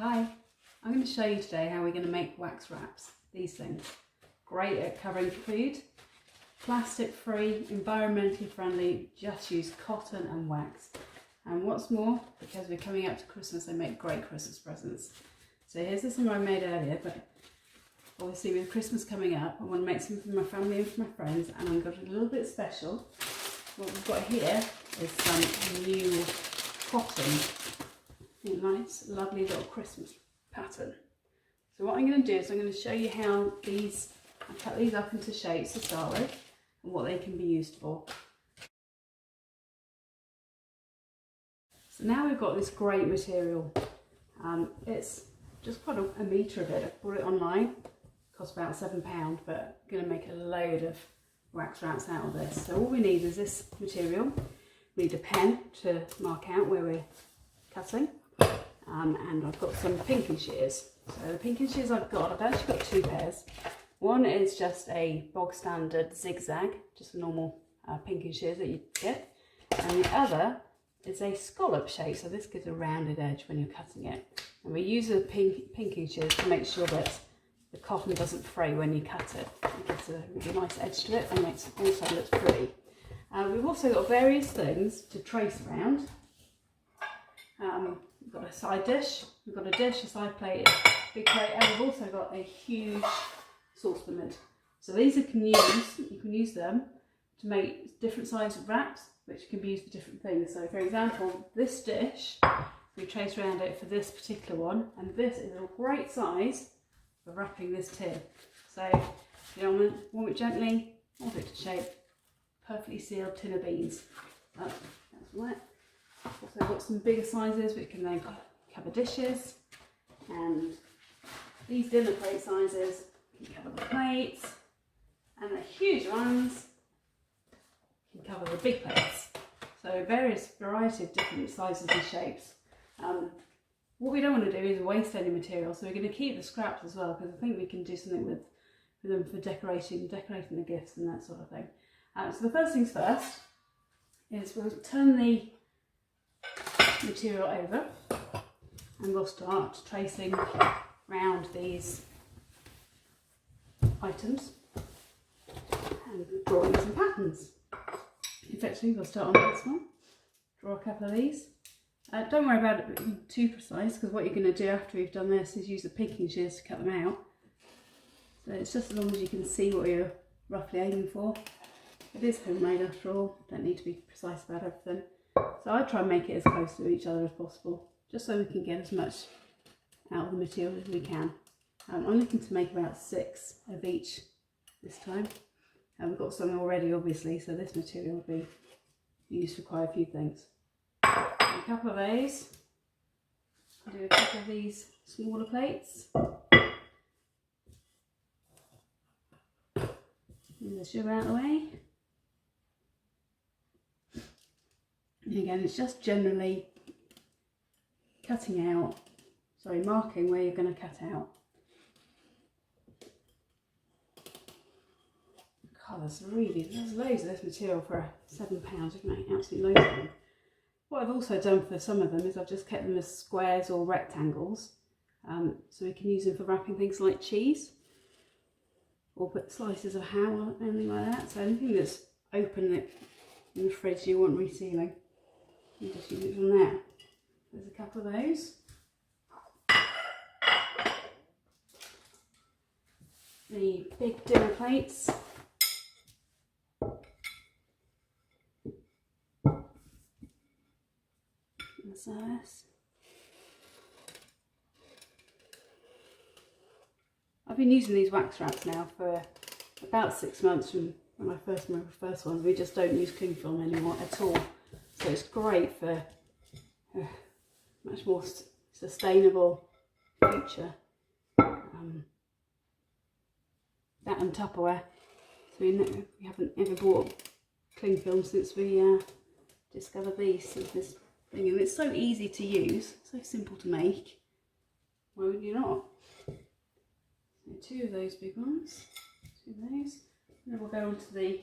Hi, I'm going to show you today how we're going to make wax wraps. These things, great at covering food, plastic free, environmentally friendly, just use cotton and wax. And what's more, because we're coming up to Christmas, they make great Christmas presents. So here's some I made earlier, but obviously with Christmas coming up, I want to make some for my family and for my friends, and I've got a little bit special. What we've got here is some new cotton. Nice, lovely little Christmas pattern. So what I'm going to do is I'm going to show you how I cut these up into shapes to start with and what they can be used for. So now we've got this great material. It's just quite a metre of it. I bought it online, it cost about £7, but I'm going to make a load of wax wraps out of this. So all we need is this material. We need a pen to mark out where we're cutting. And I've got some pinking shears. So the pinking shears I've actually got two pairs. One is just a bog standard zigzag, just a normal pinking shears that you get. And the other is a scallop shape, so this gives a rounded edge when you're cutting it. And we use the pinking shears to make sure that the cotton doesn't fray when you cut it. It gives a really nice edge to it and makes it also look pretty. We've also got various things to trace around. We've got a side dish, we've got a dish, a side plate, a big plate, and we've also got a huge saucepan lid. So these you can use them to make different sizes of wraps, which can be used for different things. So for example, this dish, we trace around it for this particular one, and this is a great size for wrapping this tin. So warm it gently, hold it to shape, perfectly sealed tin of beans. That's right. Also got some bigger sizes which can then cover dishes, and these dinner plate sizes can cover the plates, and the huge ones can cover the big plates. So various variety of different sizes and shapes. What we don't want to do is waste any material, so we're going to keep the scraps as well, because I think we can do something with them for decorating the gifts and that sort of thing. So the first things first is we'll turn the material over and we'll start tracing round these items and drawing some patterns. Effectively, we'll start on this one, draw a couple of these. Don't worry about it being too precise, because what you're going to do after we've done this is use the pinking shears to cut them out. So it's just as long as you can see what you're roughly aiming for. It is homemade after all, don't need to be precise about everything. So I try and make it as close to each other as possible, just so we can get as much out of the material as we can. I'm looking to make about 6 of each this time. We've got some already obviously, so this material will be used for quite a few things. A couple of those. I'll do a couple of these smaller plates. Move the sugar out of the way. And again, it's just generally marking where you're going to cut out. God, there's loads of this material for £7. You can make absolutely loads of them. What I've also done for some of them is I've just kept them as squares or rectangles, so we can use them for wrapping things like cheese, or put slices of ham or anything like that. So anything that's open in the fridge you want resealing, you just use it from there. There's a couple of those. The big dinner plates. So I've been using these wax wraps now for about 6 months from when I first made the first ones. We just don't use cling film anymore at all. So it's great for a much more sustainable future. That and Tupperware. So we haven't ever bought cling film since we discovered this thing. And it's so easy to use, so simple to make. Why would you not? So 2 of those big ones, 2 of those. And then we'll go on to the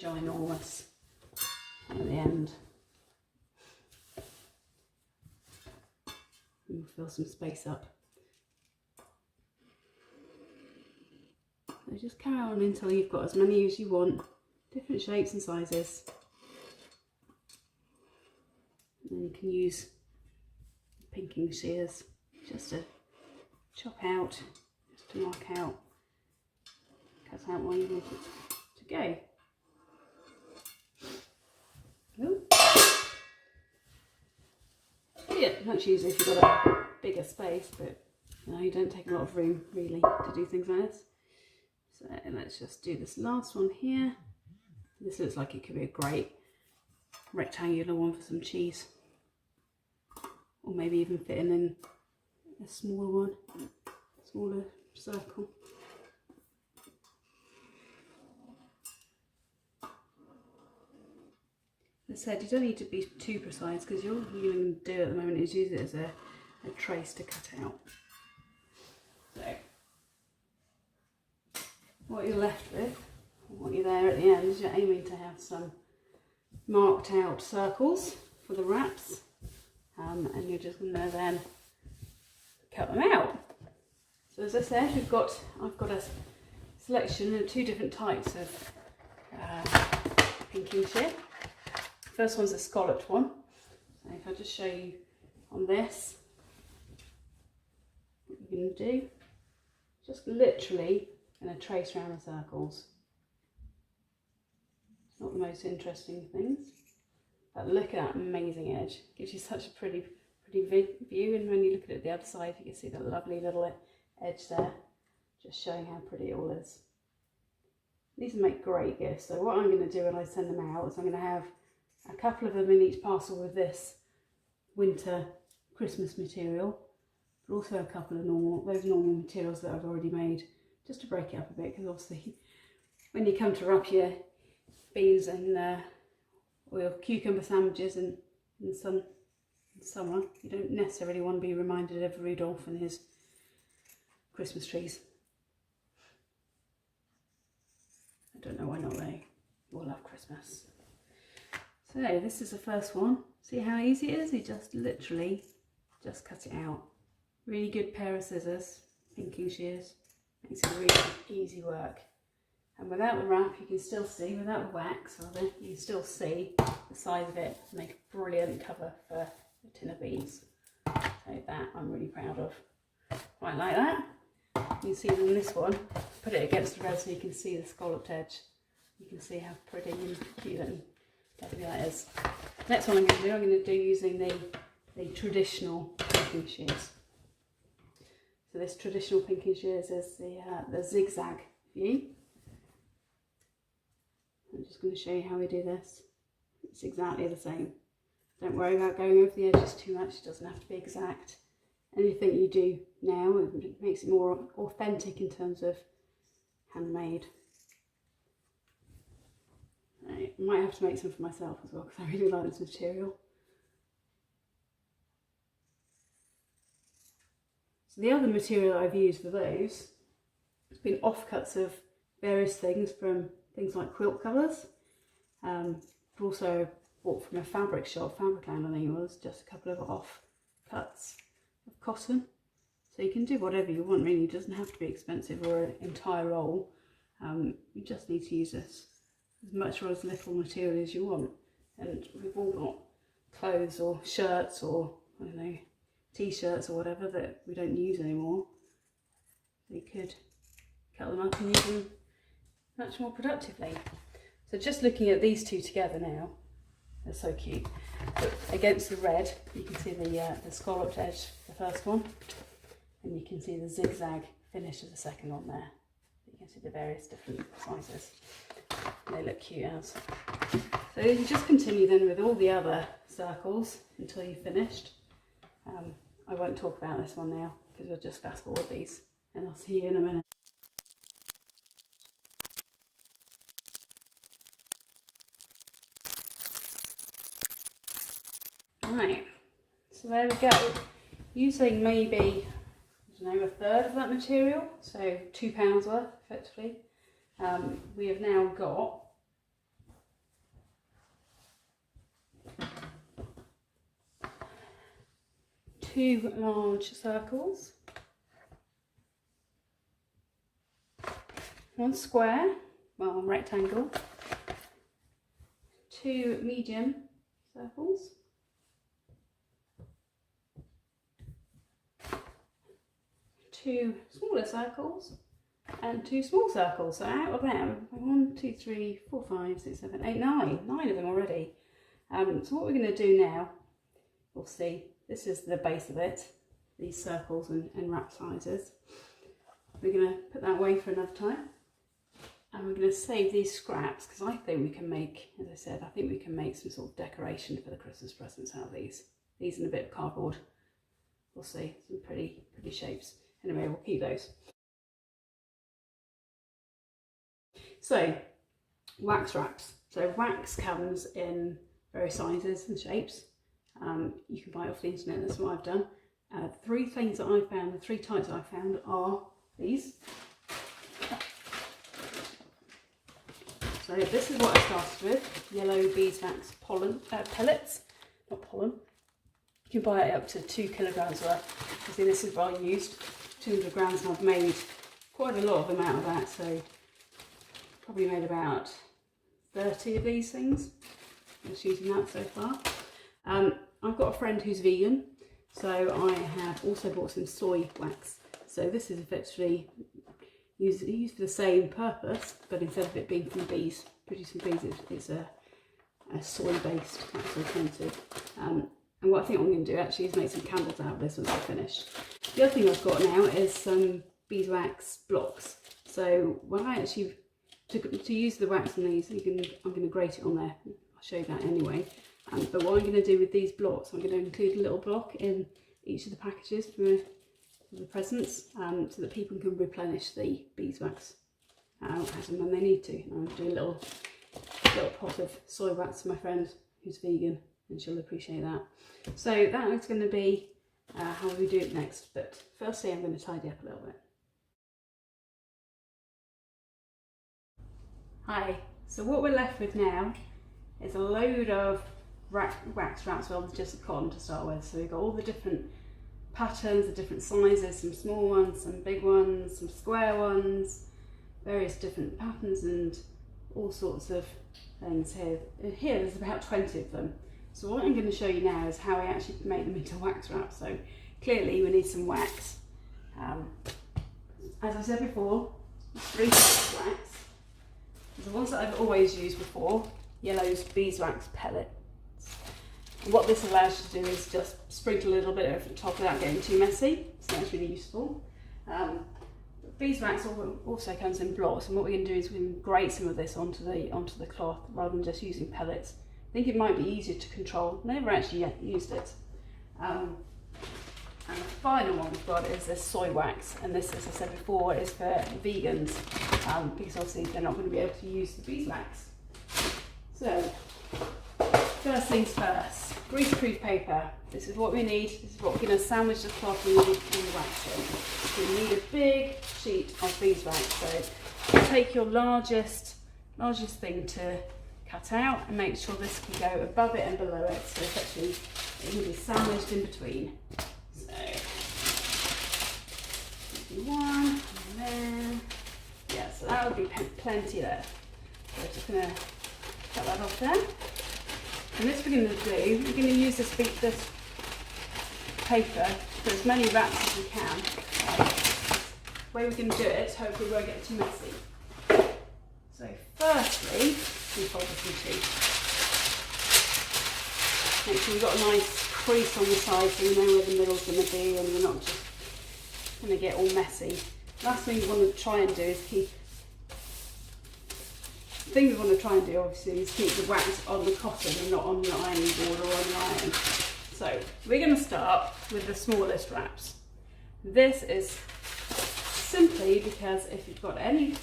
ginormous one at the end. fill some space up. So just carry on until you've got as many as you want, different shapes and sizes. And then you can use pinking shears just to chop out, just to mark out, cut out where you want it to go. Ooh. Yeah, that's usually if you've got a bigger space, but you don't take a lot of room really to do things like this. So let's just do this last one here. This looks like it could be a great rectangular one for some cheese, or maybe even fitting in a smaller one, smaller circle. As I said, you don't need to be too precise, because all you're going to do at the moment is use it as a trace to cut out. So what you're left with, what you're there at the end, is you're aiming to have some marked out circles for the wraps, and you're just going to then cut them out. So as I said, I've got a selection of 2 different types of pinking shear. First one's a scalloped one. So if I just show you on this, what you're going to do, just literally going to trace around the circles. It's not the most interesting things, but look at that amazing edge. Gives you such a pretty view, and when you look at it the other side, you can see that lovely little edge there, just showing how pretty it all is. These make great gifts. So what I'm going to do when I send them out is I'm going to have a couple of them in each parcel with this winter Christmas material, but also a couple of those normal materials that I've already made, just to break it up a bit, because obviously when you come to wrap your beans and or your cucumber sandwiches in summer, you don't necessarily want to be reminded of Rudolph and his Christmas trees. I don't know why not, they all love Christmas. So this is the first one. See how easy it is? You just literally just cut it out. Really good pair of scissors, pinking shears. Makes it really easy work. And without the wrap, you can still see, without the wax rather, you can still see the size of it. Make a brilliant cover for a tin of beans. So that I'm really proud of. Quite like that. You can see on this one, put it against the red so you can see the scalloped edge. You can see how pretty and cute and lovely that is. Next one I'm going to do using the traditional pinking shears. So this traditional pinking shears is the zigzag view. I'm just going to show you how we do this. It's exactly the same. Don't worry about going over the edges too much, it doesn't have to be exact. Anything you do now, it makes it more authentic in terms of handmade. I might have to make some for myself as well, because I really like this material. So the other material I've used for those has been offcuts of various things, from things like quilt covers, but also bought from a fabric shop, Fabricland I think it was, just a couple of offcuts of cotton. So you can do whatever you want really, it doesn't have to be expensive or an entire roll. You just need to use this as much or as little material as you want. And we've all got clothes or shirts or, I don't know, t-shirts or whatever that we don't use anymore. So you could cut them up and use them much more productively. So just looking at these two together now, they're so cute. But against the red, you can see the scalloped edge, the first one, and you can see the zigzag finish of the second one there. You can see the various different sizes. They look cute as. So you just continue then with all the other circles until you've finished. I won't talk about this one now, because we'll just fast forward these, and I'll see you in a minute. Right, so there we go. Using maybe, I don't know, a third of that material, so £2 worth effectively, we have now got 2 large circles, 1 square, well, rectangle, 2 medium circles, 2 smaller circles, and 2 small circles. So out of them, 1, 2, 3, 4, 5, 6, 7, 8, 9. 9 of them already. So what we're going to do now, we'll see. This is the base of it, these circles and wrap sizes. We're going to put that away for another time. And we're going to save these scraps because I think we can make, as I said, I think we can make some sort of decoration for the Christmas presents out of these. These and a bit of cardboard. We'll see, some pretty shapes. Anyway, we'll keep those. So, wax wraps. So wax comes in various sizes and shapes. You can buy it off the internet, that's what I've done. 3 things that I found, the 3 types I found are these. So this is what I started with, yellow beeswax pellets, not pollen. You can buy it up to 2 kilograms worth. You see, this is what I used, 200 grams, and I've made quite a lot of them out of that, so probably made about 30 of these things. I'm just using that so far. I've got a friend who's vegan, so I have also bought some soy wax. So this is effectively used for the same purpose, but instead of it being from bees, producing bees, it's a soy-based wax alternative. And what I think I'm going to do actually is make some candles out of this once I finish. The other thing I've got now is some beeswax blocks. So when I actually, to use the wax on these, I'm going to grate it on there. I'll show you that anyway. But what I'm going to do with these blocks, I'm going to include a little block in each of the packages for the presents, so that people can replenish the beeswax as and when they need to. And I'll do a little pot of soy wax for my friend who's vegan, and she'll appreciate that. So that is going to be how we do it next. But firstly, I'm going to tidy up a little bit. Hi. So what we're left with now is a load of wax wraps, well, just cotton to start with. So we've got all the different patterns, the different sizes, some small ones, some big ones, some square ones, various different patterns and all sorts of things here. Here there's about 20 of them. So what I'm going to show you now is how I actually make them into wax wraps. So clearly we need some wax. As I said before, 3 types of wax. The ones that I've always used before, yellow's beeswax pellet. And what this allows you to do is just sprinkle a little bit over the top without getting too messy, so that's really useful. Beeswax also comes in blocks, and what we're going to do is we're going to grate some of this onto the cloth rather than just using pellets. I think it might be easier to control. Never actually yet used it. And the final one we've got is this soy wax, and this, as I said before, is for vegans, because obviously they're not going to be able to use the beeswax. So, first things first, greaseproof paper. This is what we need. This is what we're going to sandwich the cloth in the wax in. We need a big sheet of beeswax. So take your largest thing to cut out and make sure this can go above it and below it. So effectively it can be sandwiched in between. So one, and then yeah, so that would be plenty there. So I'm just going to cut that off there. And this we're going to do, we're going to use this paper for as many wraps as we can. The way we're going to do it, hopefully we won't get too messy. So firstly, we fold this in 2. Make sure you've got a nice crease on the side so you know where the middle's going to be and you're not just going to get all messy. Last thing you want to try and do is keep obviously is keep the wax on the cotton and not on the ironing board or on the iron. So we're going to start with the smallest wraps. This is simply because if you've got any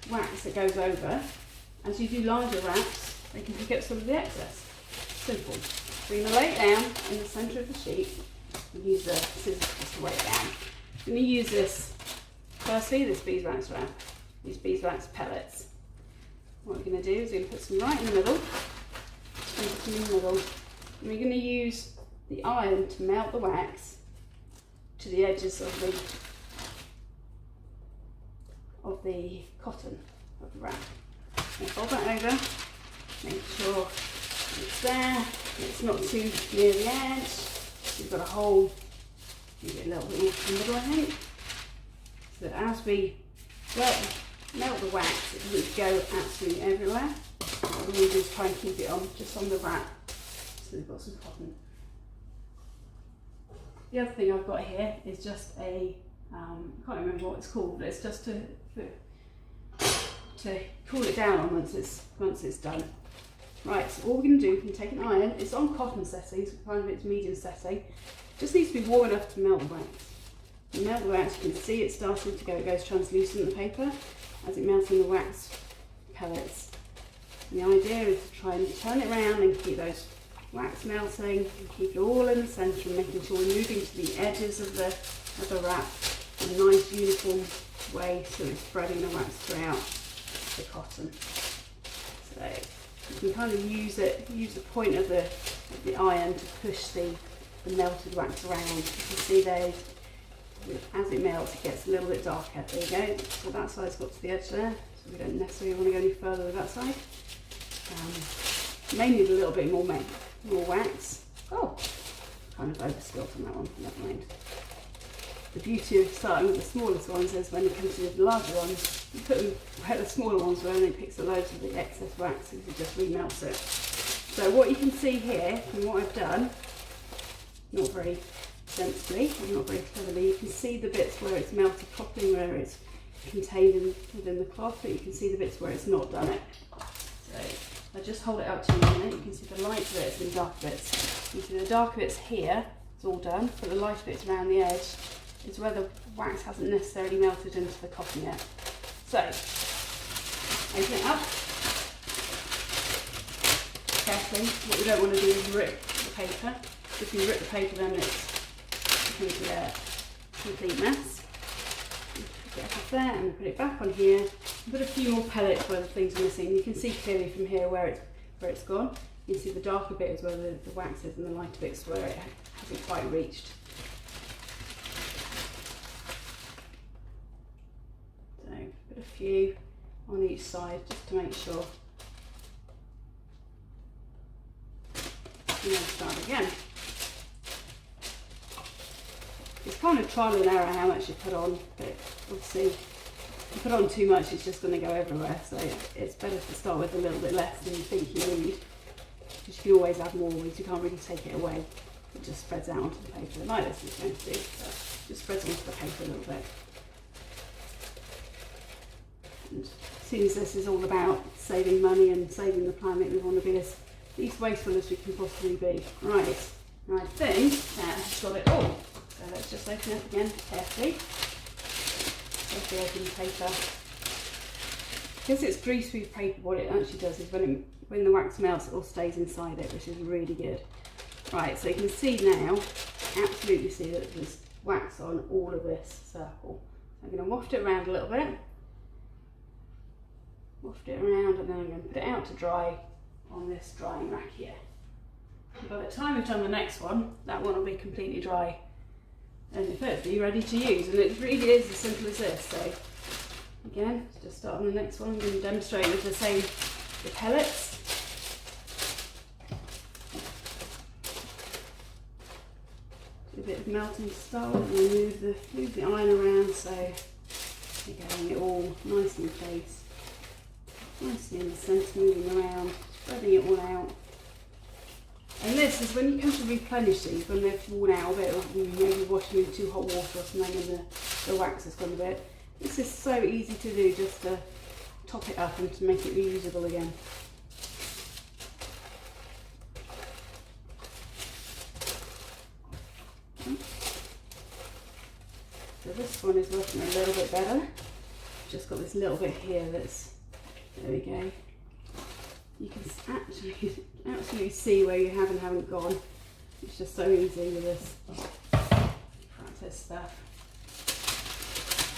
wax that goes over, as you do larger wraps, they can pick up some of the excess. Simple. So you're going to lay it down in the centre of the sheet and use the scissors just to weigh it down. I'm going to use this, firstly, this beeswax wrap, these beeswax pellets. What we're going to do is we're going to put some right in the middle, and we're going to use the iron to melt the wax to the edges of the cotton of the wrap. And fold that over, make sure it's there, it's not too near the edge. So you've got a hole, maybe a little bit more in the middle, I think. So that as we melt the wax, it doesn't go absolutely everywhere. What we do is try and keep it on just on the wrap, so we've got some cotton. The other thing I've got here is just a, I can't remember what it's called, but it's just to cool it down on once it's done. Right, so all we're going to do, we can take an iron, it's on cotton setting, so kind of its medium setting. Just needs to be warm enough to melt the wax. You melt the wax, you can see it starting to go, it goes translucent in the paper as it melts in the wax pellets. And the idea is to try and turn it around and keep those wax melting and keep it all in the centre and making sure we're moving to the edges of the wrap in a nice uniform way so it's spreading the wax throughout the cotton. So you can kind of use the point of the iron to push the melted wax around. You can see there, as it melts, it gets a little bit darker. There you go. So that side's got to the edge there, so we don't necessarily want to go any further with that side. May need a little bit more wax. Oh, kind of overspilt on that one, never mind. The beauty of starting with the smallest ones is when it comes to the larger ones, you put them where the smaller ones were and it picks a load of the excess wax and it just remelts it. So what you can see here from what I've done, not very sensibly, not very cleverly, you can see the bits where it's melted properly, where it's contained within the cloth, but you can see the bits where it's not done it. So I just hold it up to you a minute, you can see the light bits and dark bits. You can see the dark bits here, it's all done, but the light bits around the edge is where the wax hasn't necessarily melted into the cotton yet. So, open it up carefully. What we don't want to do is rip the paper. If you rip the paper, then it's a complete mess. Put it up there and put it back on here. And put a few more pellets where the things are missing. You can see clearly from here where it's gone. You can see the darker bit is where the wax is, and the lighter bits where it hasn't quite reached. So put a few on each side just to make sure. And then start again. It's kind of trial and error how much you put on, but obviously if you put on too much it's just going to go everywhere, so it's better to start with a little bit less than you think you need, because you can always add more once you can't really take it away. It just spreads out onto the paper like this is going to do, so it just spreads onto the paper a little bit. And as soon as this is all about saving money and saving the planet, we want to be as least wasteful as we can possibly be. Right, and I think that's got it all. So let's just open it again carefully. Carefully open the paper. Because it's greaseproof paper, what it actually does is when the wax melts, it all stays inside it, which is really good. Right, so you can see now, absolutely see that there's wax on all of this circle. So I'm going to waft it around a little bit. Waft it around, and then I'm going to put it out to dry on this drying rack here. And by the time we've done the next one, that one will be completely dry and perfectly ready to use, and it really is as simple as this. So again, just start on the next one. I'm going to demonstrate with the pellets. Do a bit of melting to start with, and move the iron around so you're getting it all nice in place, nicely in the centre, moving around, spreading it all out. And this is when you come to replenish these, when they've worn out a bit, or you maybe washing with too hot water or something and the wax has gone a bit. This is so easy to do, just to top it up and to make it reusable again. So this one is working a little bit better. Just got this little bit here that's, there we go. You can absolutely see where you have and haven't gone. It's just so easy with this practice stuff.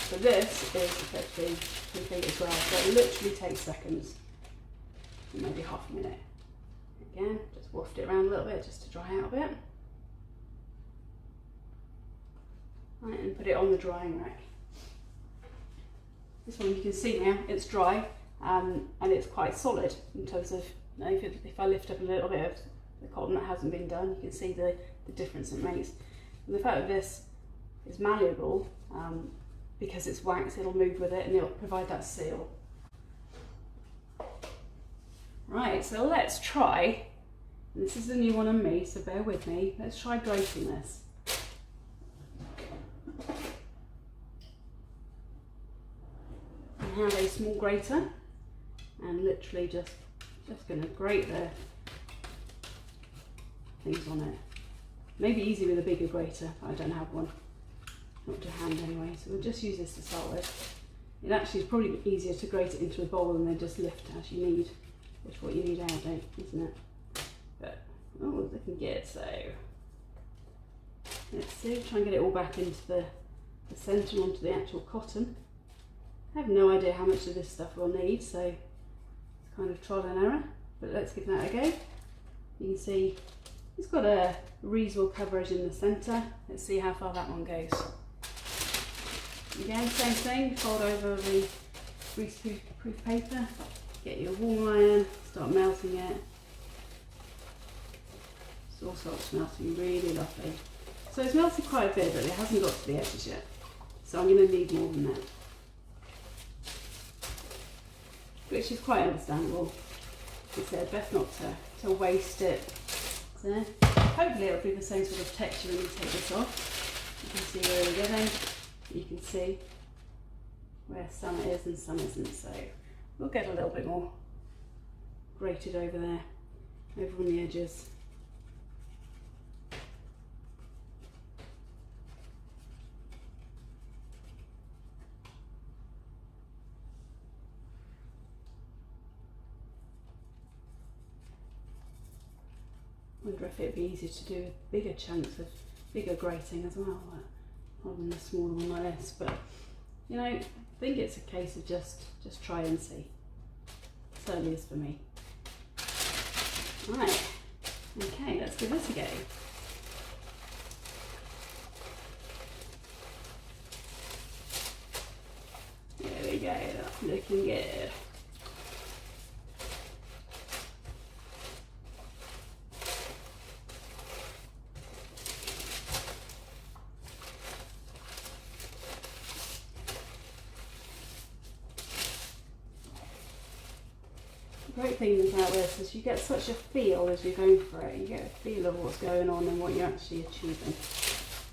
So this is effectively complete as well. So it literally takes seconds, maybe half a minute. Again, just waft it around a little bit just to dry out a bit. Right, and put it on the drying rack. This one you can see now, it's dry and it's quite solid in terms of, you know, if I lift up a little bit of the cotton that hasn't been done, you can see the difference it makes. And the fact that this is malleable, because it's wax, it'll move with it and it'll provide that seal. Right, so let's try, and this is a new one on me, so bear with me, let's try grating this. I have a small grater and literally just going to grate the things on it. Maybe easy with a bigger grater, but I don't have one. Not to hand anyway, so we'll just use this to start with. It actually is probably easier to grate it into a bowl and then just lift as you need. It's what you need out, isn't it? But, oh, looking good, so let's see, try and get it all back into the centre onto the actual cotton. I have no idea how much of this stuff we'll need, so it's kind of trial and error, but let's give that a go. You can see it's got a reasonable coverage in the centre. Let's see how far that one goes. Again, same thing, fold over the grease-proof paper, get your warm iron, start melting it. It's all starts melting really lovely. So it's melted quite a bit, but it hasn't got to the edges yet. So I'm going to need more than that. Which is quite understandable. As I said, best not to waste it. So hopefully it'll be the same sort of texture when you take this off. You can see where we're getting. You can see where some is and some isn't. So we'll get a little bit more grated over there, over on the edges. I wonder if it'd be easier to do bigger chunks of bigger grating as well, rather than a smaller one like this. But you know, I think it's a case of just try and see. It certainly is for me. Right, okay, let's give this a go. There we go, that's looking good. The great thing about this is you get such a feel as you're going for it. You get a feel of what's going on and what you're actually achieving.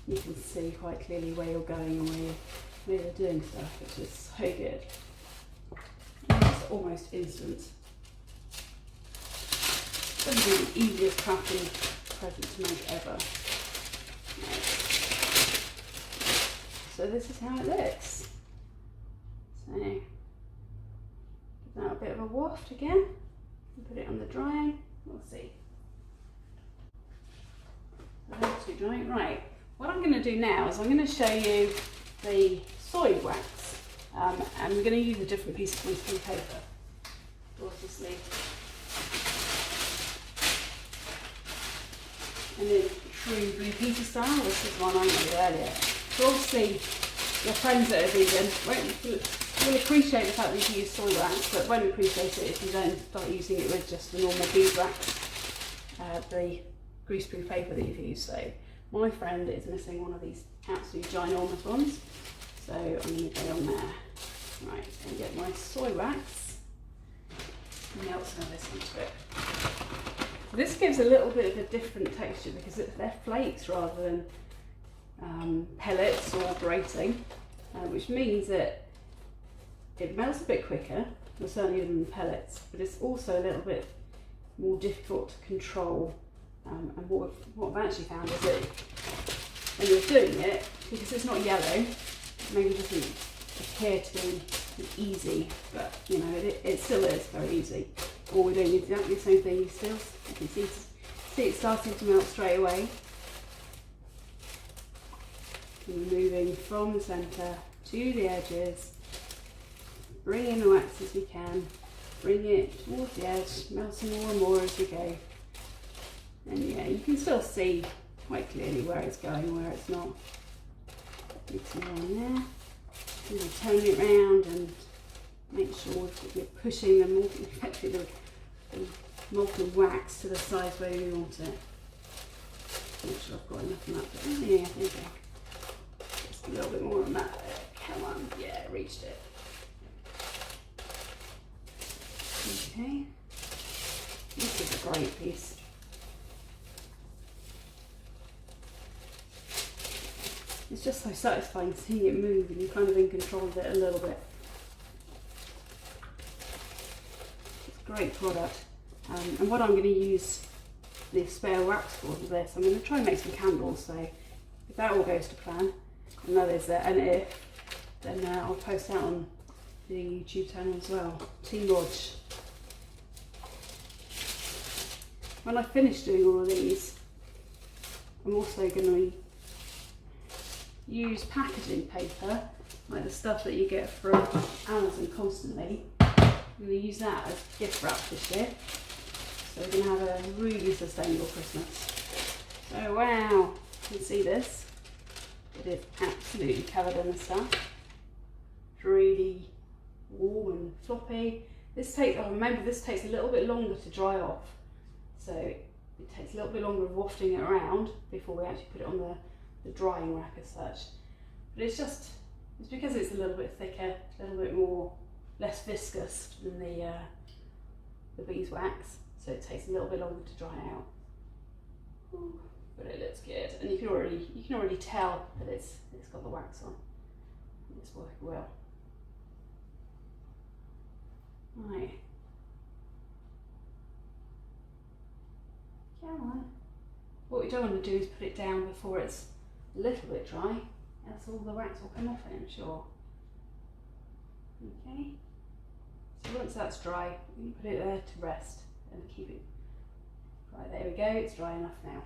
You can see quite clearly where you're going and where you're doing stuff, which is so good. It's almost instant. It's going to be the easiest crafting present to make ever. Right. So this is how it looks. So give that a bit of a waft again and put it on the drying. We'll see. That's too dry. Right. What I'm going to do now is I'm going to show you the soy wax, and we're going to use a different piece of greaseproof paper. Dorsey sleeve. And then true Blue Peter style. This is one I made earlier. So obviously your friends that are vegan will appreciate the fact that you use soy wax, but won't appreciate it if you don't start using it with just the normal beeswax, the greaseproof paper that you've used. So my friend is missing one of these absolute ginormous ones, so I'm going to go on there. Right, so get my soy wax, melt some of this into it. This gives a little bit of a different texture because they're flakes rather than pellets or grating, which means that it melts a bit quicker, or certainly than pellets, but it's also a little bit more difficult to control. And what I've actually found is that when you're doing it, because it's not yellow, maybe it doesn't appear to be easy, but you know, it still is very easy. All we're doing is exactly the same thing. You can see it starting to melt straight away. And moving from the centre to the edges, bring in the wax as we can, bring it towards the edge, melting more and more as we go. And yeah, you can still see quite clearly where it's going, where it's not. Mix more on there. And then turn it around and make sure that you're pushing the molten wax to the size where you want it. Make sure I've got enough on that. But yeah, there you go. Just a little bit more on that. Come on, yeah, reached it. Okay, this is a great piece. It's just so satisfying seeing it move and you're kind of in control of it a little bit. It's a great product. And what I'm going to use the spare wax for this, I'm going to try and make some candles, so if that all goes to plan, and that is an if, then I'll post that on the YouTube channel as well. Team Lodge. When I finish doing all of these, I'm also going to use packaging paper, like the stuff that you get from Amazon constantly. I'm going to use that as gift wrap this year. So we're going to have a really sustainable Christmas. So wow, you can see this. It is absolutely covered in the stuff. It's really warm and floppy. Remember this takes a little bit longer to dry off. So it takes a little bit longer of wafting it around before we actually put it on the drying rack as such. But it's because it's a little bit thicker, a little bit less viscous than the beeswax. So it takes a little bit longer to dry out. Ooh, but it looks good, and you can already tell that it's got the wax on. It's working well. Right. Come on. What we don't want to do is put it down before it's a little bit dry, else all the wax will come off it, I'm sure. Okay. So once that's dry, you can put it there to rest and keep it dry. There we go, it's dry enough now.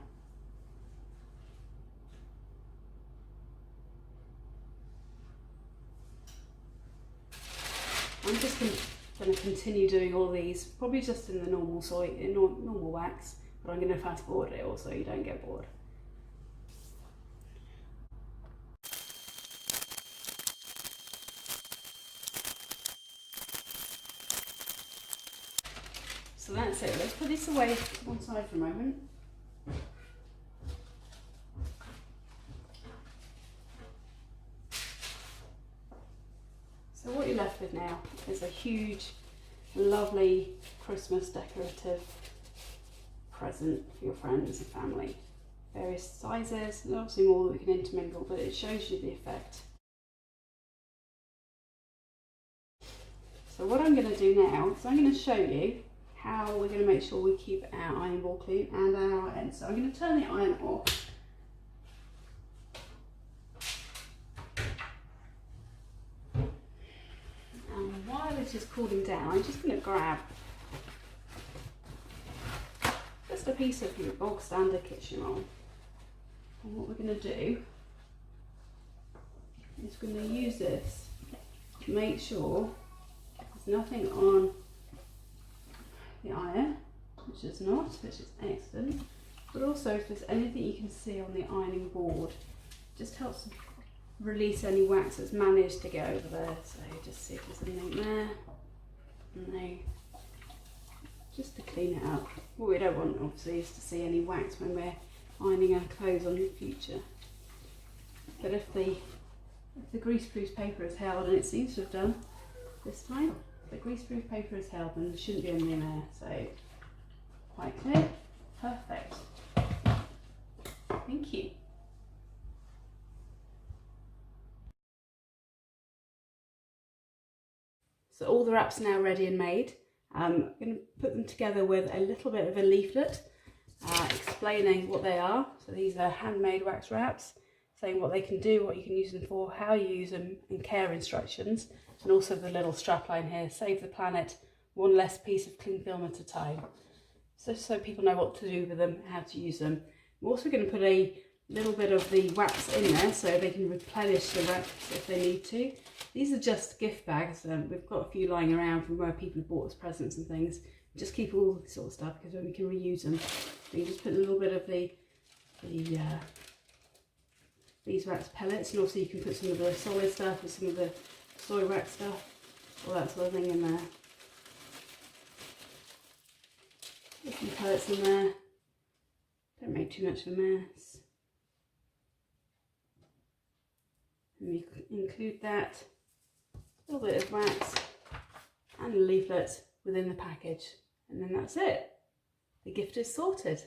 I'm just going to continue doing all these, probably just in the normal normal wax, but I'm going to fast forward it also so you don't get bored. So that's it. Let's put this away to one side for a moment. So what you're left with now is a huge, lovely Christmas decorative present for your friends and family. Various sizes, and obviously more that we can intermingle, but it shows you the effect. So what I'm going to do now is I'm going to show you how we're going to make sure we keep our iron board clean and our ends. So I'm going to turn the iron off. And while it is cooling down, I'm just going to grab just a piece of your bog standard kitchen roll. And what we're going to do is we're going to use this to make sure there's nothing on the iron, which is not, which is excellent, but also if there's anything you can see on the ironing board, it just helps release any wax that's managed to get over there. So just see if there's anything there. No, just to clean it up. What we don't want obviously is to see any wax when we're ironing our clothes on in the future. But if the greaseproof paper is held, and it seems to have done this time, the greaseproof paper is held and there shouldn't be anything there, so quite clear, perfect. Thank you. So all the wraps are now ready and made. I'm going to put them together with a little bit of a leaflet explaining what they are. So these are handmade wax wraps, saying what they can do, what you can use them for, how you use them, and care instructions. And also the little strapline here, save the planet, one less piece of cling film at a time. So people know what to do with them, how to use them. I'm also going to put a little bit of the wax in there so they can replenish the wraps if they need to. These are just gift bags. We've got a few lying around from where people have bought us presents and things. Just keep all this sort of stuff because then we can reuse them. So you just put a little bit of the beeswax pellets, and also you can put some of the solid stuff and some of the soy wax stuff, all that sort of thing in there. Put some pellets in there, don't make too much of a mess. And we include that, a little bit of wax and a leaflet within the package, and then that's it. The gift is sorted.